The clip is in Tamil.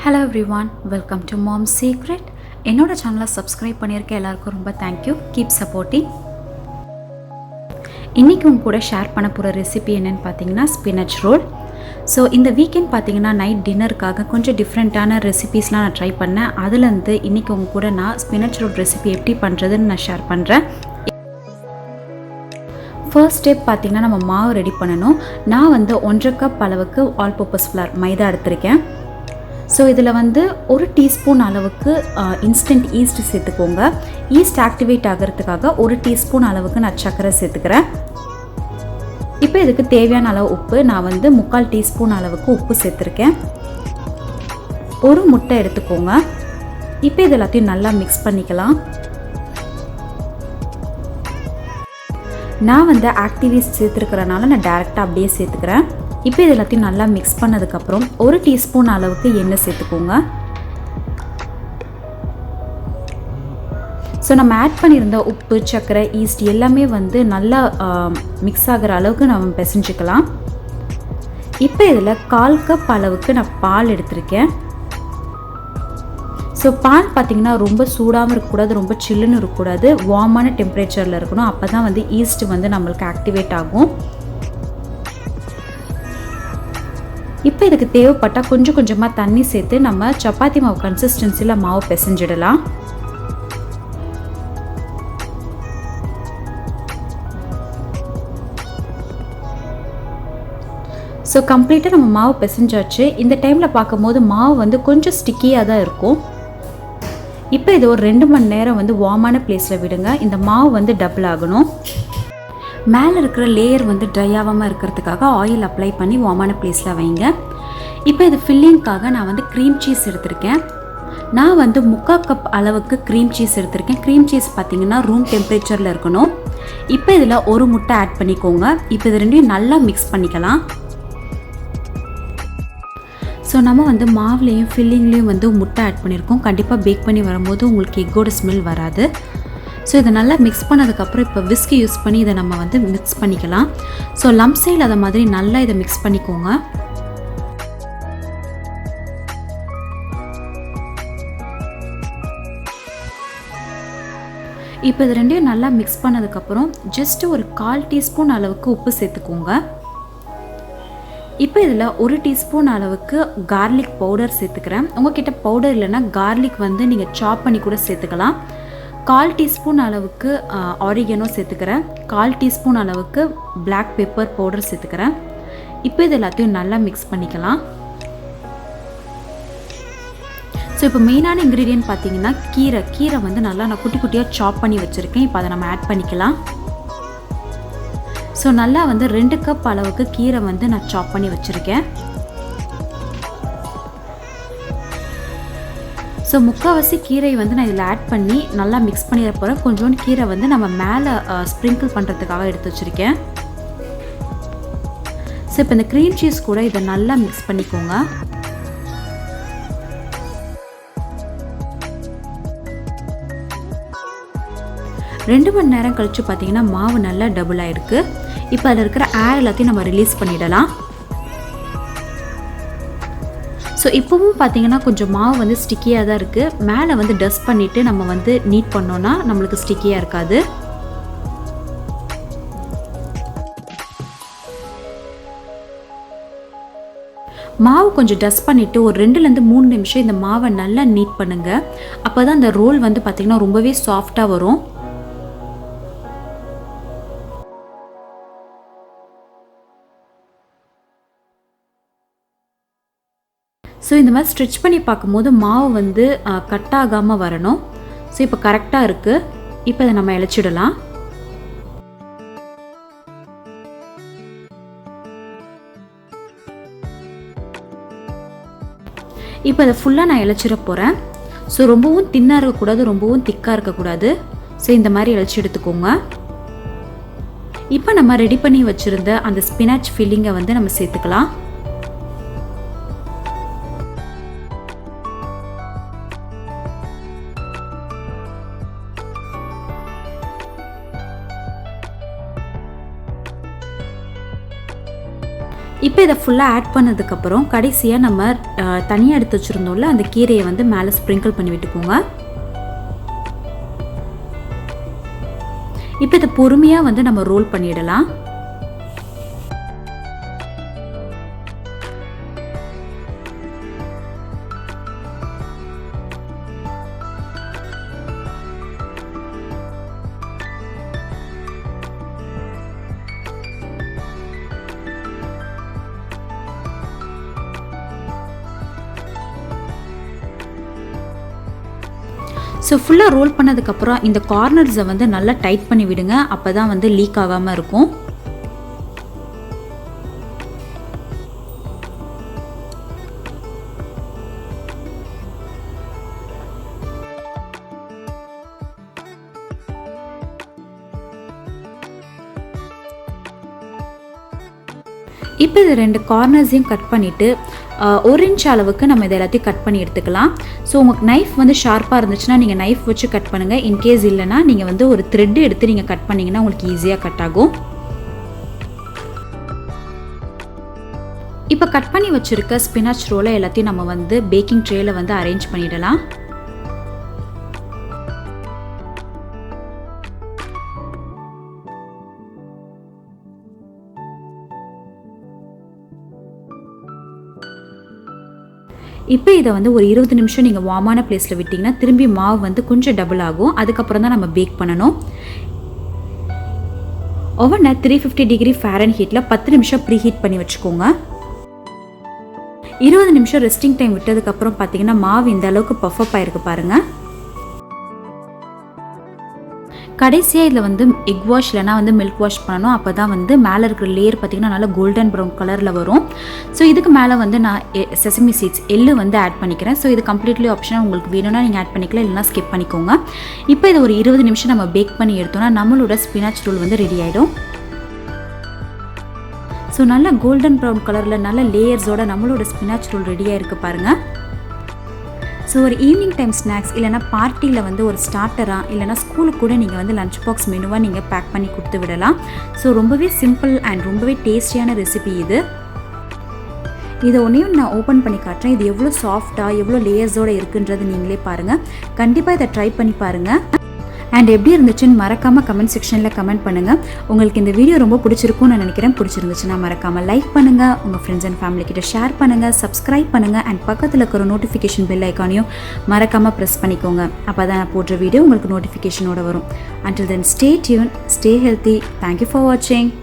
Hello everyone, welcome to Mom's Secret. என்னோட சேனலை சப்ஸ்கிரைப் பண்ணியிருக்க எல்லாருக்கும் ரொம்ப தேங்க்யூ. Keep supporting. இன்றைக்கி உங்க கூட ஷேர் பண்ண போகிற ரெசிபி என்னென்னு பார்த்தீங்கன்னா ஸ்பினச் ரோல். ஸோ இந்த வீக்கெண்ட் பார்த்தீங்கன்னா நைட் டின்னருக்காக கொஞ்சம் டிஃப்ரெண்ட்டான ரெசிபீஸ்லாம் நான் ட்ரை பண்ணேன். அதுலேருந்து இன்றைக்கி உங்க கூட நான் ஸ்பினச் ரோல் ரெசிபி எப்படி பண்ணுறதுன்னு நான் ஷேர் பண்ணுறேன். ஃபர்ஸ்ட் ஸ்டெப் பார்த்திங்கன்னா நம்ம மாவு ரெடி பண்ணணும். நான் 1.5 கப் அளவுக்கு ஆல் பர்பஸ் ஃப்ளார் மைதா எடுத்திருக்கேன். ஸோ இதில் 1 டீஸ்பூன் அளவுக்கு இன்ஸ்டன்ட் ஈஸ்ட் சேர்த்துக்கோங்க. ஈஸ்ட் ஆக்டிவேட் ஆகிறதுக்காக 1 டீஸ்பூன் அளவுக்கு நான் சர்க்கரை சேர்த்துக்கிறேன். இப்போ இதுக்கு தேவையான அளவு உப்பு நான் 3/4 டீஸ்பூன் அளவுக்கு உப்பு சேர்த்துருக்கேன். ஒரு முட்டை எடுத்துக்கோங்க. இப்போ இது எல்லாத்தையும் நல்லா மிக்ஸ் பண்ணிக்கலாம். நான் ஆக்டிவ் ஈஸ்ட் சேர்த்துருக்கிறனால நான் டேரெக்டாக அப்படியே சேர்த்துக்கிறேன். இப்போ இது எல்லாத்தையும் நல்லா மிக்ஸ் பண்ணதுக்கப்புறம் 1 டீஸ்பூன் அளவுக்கு எண்ணெய் சேர்த்துக்கோங்க. ஸோ நம்ம ஆட் பண்ணியிருந்த உப்பு, சர்க்கரை, ஈஸ்ட் எல்லாமே நல்லா மிக்ஸ் ஆகிற அளவுக்கு நம்ம பிசைஞ்சிக்கலாம். இப்போ இதில் 1/4 கப் அளவுக்கு நான் பால் எடுத்திருக்கேன். ஸோ பால் பார்த்திங்கன்னா ரொம்ப சூடாகவும் இருக்கக்கூடாது, ரொம்ப சில்லுன்னு இருக்கக்கூடாது, வார்மான டெம்பரேச்சரில் இருக்கணும். அப்போ தான் ஈஸ்ட் நம்மளுக்கு ஆக்டிவேட் ஆகும். இப்போ இதுக்கு தேவைப்பட்டால் கொஞ்சம் கொஞ்சமாக தண்ணி சேர்த்து நம்ம சப்பாத்தி மாவு கன்சிஸ்டன்சியில் மாவு பிசைஞ்சிடலாம். ஸோ கம்ப்ளீட்டாக நம்ம மாவு பிசைஞ்சாச்சு. இந்த டைமில் பார்க்கும்போது மாவு கொஞ்சம் ஸ்டிக்கியாக தான் இருக்கும். இப்போ இது ஒரு 2 மணி நேரம் வார்மான பிளேஸில் விடுங்க. இந்த மாவு டபுள் ஆகணும். மேலே இருக்கிற லேயர் ட்ரை ஆகாமல் இருக்கிறதுக்காக ஆயில் அப்ளை பண்ணி வார்மான பிளேஸில் வைங்க. இப்போ இது ஃபில்லிங்காக நான் க்ரீம் சீஸ் எடுத்திருக்கேன். நான் 3/4 கப் அளவுக்கு க்ரீம் சீஸ் எடுத்திருக்கேன். க்ரீம் சீஸ் பார்த்திங்கன்னா ரூம் டெம்பரேச்சரில் இருக்கணும். இப்போ இதில் ஒரு முட்டை ஆட் பண்ணிக்கோங்க. இப்போ இது ரெண்டையும் நல்லா மிக்ஸ் பண்ணிக்கலாம். ஸோ நம்ம மாவுலேயும் ஃபில்லிங்லேயும் முட்டை ஆட் பண்ணியிருக்கோம். கண்டிப்பாக பேக் பண்ணி வரும்போது உங்களுக்கு எக்கோட ஸ்மெல் வராது. ஸோ இதை நல்லா மிக்ஸ் பண்ணதுக்கப்புறம் இப்போ விஸ்கி யூஸ் பண்ணி இதை நம்ம மிக்ஸ் பண்ணிக்கலாம். ஸோ லம்ப்ஸே இல்லாத மாதிரி நல்லா இதை மிக்ஸ் பண்ணிக்கோங்க. இப்போ இது ரெண்டையும் நல்லா மிக்ஸ் பண்ணதுக்கப்புறம் ஜஸ்ட்டு ஒரு 1/4 டீஸ்பூன் அளவுக்கு உப்பு சேர்த்துக்கோங்க. இப்போ இதில் 1 டீஸ்பூன் அளவுக்கு கார்லிக் பவுடர் சேர்த்துக்கிறேன். உங்ககிட்ட பவுடர் இல்லைன்னா கார்லிக் நீங்கள் சாப் பண்ணி கூட சேர்த்துக்கலாம். 1/4 டீஸ்பூன் அளவுக்கு ஆரிகனோ சேர்த்துக்கிறேன். 1/4 டீஸ்பூன் அளவுக்கு பிளாக் பெப்பர் பவுடர் சேர்த்துக்கிறேன். இப்போ இது எல்லாத்தையும் நல்லா மிக்ஸ் பண்ணிக்கலாம். ஸோ இப்போ மெயினான இன்க்ரீடியன்ட் பார்த்தீங்கன்னா கீரை நல்லா நான் குட்டி குட்டியாக சாப் பண்ணி வச்சுருக்கேன். இப்போ அதை நம்ம ஆட் பண்ணிக்கலாம். ஸோ நல்லா 2 கப் அளவுக்கு கீரை நான் சாப் பண்ணி வச்சுருக்கேன். ஸோ முக்கால்வாசி கீரை நான் இதில் ஆட் பண்ணி நல்லா மிக்ஸ் பண்ணிட போகிறேன். கொஞ்சோண்டு கீரை நம்ம மேலே ஸ்ப்ரிங்கிள் பண்ணுறதுக்காக எடுத்து வச்சுருக்கேன். ஸோ இப்போ இந்த க்ரீம் சீஸ் கூட இதை நல்லா மிக்ஸ் பண்ணிக்கோங்க. ரெண்டு மணி நேரம் கழித்து பார்த்தீங்கன்னா மாவு நல்லா டபுள் ஆகிருக்கு. இப்போ அதில் இருக்கிற ஏர் எல்லாத்தையும் நம்ம ரிலீஸ் பண்ணிடலாம். ஸோ இப்போவும் பார்த்தீங்கன்னா கொஞ்சம் மாவு ஸ்டிக்கியாக தான் இருக்குது. மேலே டஸ்ட் பண்ணிவிட்டு நம்ம நீட் பண்ணோன்னா நம்மளுக்கு ஸ்டிக்கியாக இருக்காது. மாவு கொஞ்சம் டஸ்ட் பண்ணிவிட்டு ஒரு 2-3 நிமிஷம் இந்த மாவை நல்லா நீட் பண்ணுங்கள். அப்போ தான் அந்த ரோல் பார்த்திங்கன்னா ரொம்பவே சாஃப்டாக வரும். ஸோ இந்த மாதிரி ஸ்ட்ரிச் பண்ணி பார்க்கும்போது மாவு கட் ஆகாமல் வரணும். ஸோ இப்போ கரெக்டாக இருக்குது. இப்போ அதை நம்ம இழைச்சிடலாம். இப்போ அதை ஃபுல்லாக நான் இழைச்சிட போகிறேன். ஸோ ரொம்பவும் தின்னாக இருக்கக்கூடாது, ரொம்பவும் திக்காக இருக்கக்கூடாது. ஸோ இந்த மாதிரி இழைச்சி எடுத்துக்கோங்க. இப்போ நம்ம ரெடி பண்ணி வச்சுருந்த அந்த ஸ்பினாச் ஃபில்லிங்கை நம்ம சேர்த்துக்கலாம். இப்போ இதை ஃபுல்லாக ஆட் பண்ணதுக்கப்புறம் கடைசியாக நம்ம தனியாக எடுத்து வச்சுருந்தோம்ல அந்த கீரையை வந்து மேலே ஸ்ப்ரிங்கிள் பண்ணி விட்டுக்கோங்க. இப்போ இதை பொறுமையாக வந்து நம்ம ரோல் பண்ணிடலாம். ஸோ ஃபுல்லாக ரோல் பண்ணதுக்கப்புறம் இந்த கார்னர்ஸை வந்து நல்லா டைட் பண்ணி விடுங்க. அப்போ தான் வந்து லீக் ஆகாமல் இருக்கும். இப்போ இது 2 கார்னர்ஸையும் கட் பண்ணிவிட்டு 1 இன்ச் அளவுக்கு நம்ம இதை எல்லாத்தையும் கட் பண்ணி எடுத்துக்கலாம். ஸோ உங்களுக்கு நைஃப் வந்து ஷார்ப்பாக இருந்துச்சுன்னா நீங்கள் நைஃப் வச்சு கட் பண்ணுங்கள். இன்கேஸ் இல்லைனா நீங்கள் வந்து ஒரு த்ரெட் எடுத்து நீங்கள் கட் பண்ணிங்கன்னா உங்களுக்கு ஈஸியாக கட் ஆகும். இப்போ கட் பண்ணி வச்சுருக்க ஸ்பினாச் ரோலை எல்லாத்தையும் நம்ம வந்து பேக்கிங் ட்ரேயில் வந்து அரேஞ்ச் பண்ணிடலாம். இப்போ இதை வந்து ஒரு 20 நிமிஷம் நீங்கள் வார்மான பிளேஸில் விட்டிங்கன்னா திரும்பி மாவு வந்து கொஞ்சம் டபுள் ஆகும். அதுக்கப்புறம் தான் நம்ம பேக் பண்ணணும். ஓவனை 350 டிகிரி ஃபாரன்ஹீட்டில் 10 நிமிஷம் ப்ரீ ஹீட் பண்ணி வச்சுக்கோங்க. 20 நிமிஷம் ரெஸ்டிங் டைம் விட்டதுக்கப்புறம் பார்த்தீங்கன்னா மாவு இந்த அளவுக்கு பஃப் ஆயிருக்கு பாருங்கள். கடைசியாக இதில் வந்து எக் வாஷ் இல்லைனா வந்து மில்க் வாஷ் பண்ணணும். அப்போ தான் வந்து மேலே இருக்கிற லேயர் பார்த்திங்கன்னா நல்லா கோல்டன் ப்ரௌன் கலரில் வரும். ஸோ இதுக்கு மேலே வந்து நான் செசமி சீட்ஸ் எள்ளு வந்து ஆட் பண்ணிக்கிறேன். ஸோ இது கம்ப்ளீட்லி ஆப்ஷனாக உங்களுக்கு வேணும்னா நீங்கள் ஆட் பண்ணிக்கலாம், இல்லைனா ஸ்கிப் பண்ணிக்கோங்க. இப்போ இதை ஒரு 20 நிமிஷம் நம்ம பேக் பண்ணி எடுத்தோம்னா நம்மளோட ஸ்பினாச் ரோல் வந்து ரெடி ஆகிடும். ஸோ நல்லா கோல்டன் ப்ரௌன் கலரில் நல்ல லேயர்ஸோட நம்மளோட ஸ்பினாச் ரோல் ரெடியாக இருக்குது பாருங்கள். ஸோ ஒரு ஈவினிங் டைம் ஸ்நாக்ஸ் இல்லைனா பார்ட்டியில் வந்து ஒரு ஸ்டார்டராக இல்லைனா ஸ்கூலுக்கு கூட நீங்கள் வந்து லஞ்ச் பாக்ஸ் மெனுவாக நீங்கள் பேக் பண்ணி கொடுத்து விடலாம். ஸோ ரொம்பவே சிம்பிள் அண்ட் ரொம்பவே டேஸ்டியான ரெசிபி இது. இதை ஒன்றையும் நான் ஓப்பன் பண்ணி காட்டுறேன். இது எவ்வளோ சாஃப்டாக எவ்வளோ லேயர்ஸோடு இருக்குன்றது நீங்களே பாருங்கள். கண்டிப்பாக இதை ட்ரை பண்ணி பாருங்கள். அண்ட் எப்படி இருந்துச்சுன்னு மறக்காமல் கமெண்ட் செக்ஷனில் கமெண்ட் பண்ணுங்கள். உங்களுக்கு இந்த வீடியோ ரொம்ப பிடிச்சிருக்கும்னு நான் நினைக்கிறேன். பிடிச்சிருந்துச்சுன்னா மறக்காமல் லைக் பண்ணுங்கள், உங்கள் ஃப்ரெண்ட்ஸ் அண்ட் ஃபேமிலி கிட்ட ஷேர் பண்ணுங்கள், சப்ஸ்கிரைப் பண்ணுங்கள் அண்ட் பக்கத்தில் இருக்கிற நோட்டிஃபிகேஷன் பெல் ஐக்கானையும் மறக்காமல் ப்ரெஸ் பண்ணிக்கோங்க. அப்போ தான் நான் போடுற வீடியோ உங்களுக்கு நோட்டிஃபிகேஷனோட வரும். Until then, stay tuned, stay healthy. Thank you for watching.